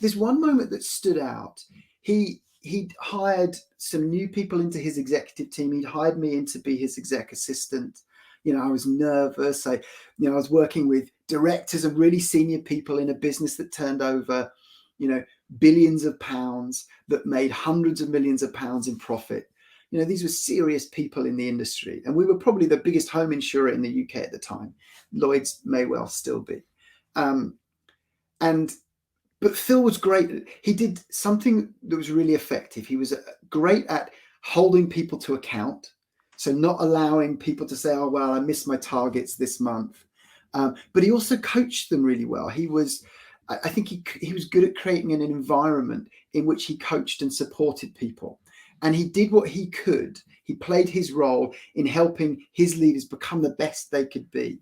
there's one moment that stood out. He'd hired some new people into his executive team. He'd hired me in to be his exec assistant. I was nervous. I was working with directors and really senior people in a business that turned over, billions of pounds, that made hundreds of millions of pounds in profit. These were serious people in the industry. And we were probably the biggest home insurer in the UK at the time. Lloyd's may well still be. But Phil was great. He did something that was really effective. He was great at holding people to account. So not allowing people to say, oh, well, I missed my targets this month. But he also coached them really well. I think he was good at creating an environment in which he coached and supported people. And he did what he could. He played his role in helping his leaders become the best they could be.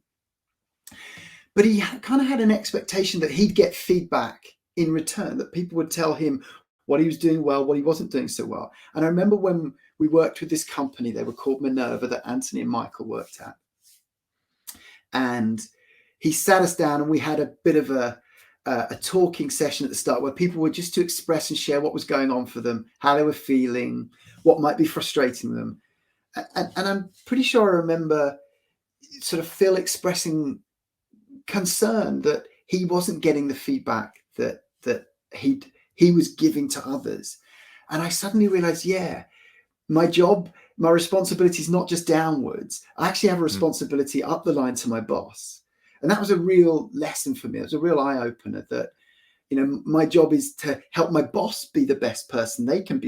But he kind of had an expectation that he'd get feedback in return, that people would tell him what he was doing well, what he wasn't doing so well. And I remember when we worked with this company, they were called Minerva, that Anthony and Michael worked at. And he sat us down and we had a bit of a talking session at the start where people were just to express and share what was going on for them, how they were feeling, what might be frustrating them. And I'm pretty sure I remember sort of Phil expressing concern that he wasn't getting the feedback that he was giving to others. And I suddenly realized, my job, my responsibility is not just downwards. I actually have a responsibility up the line to my boss. And that was a real lesson for me. It was a real eye opener that, my job is to help my boss be the best person they can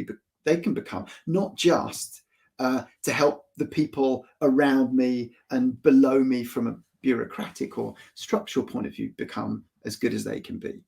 become, not just to help the people around me and below me from a bureaucratic or structural point of view become as good as they can be.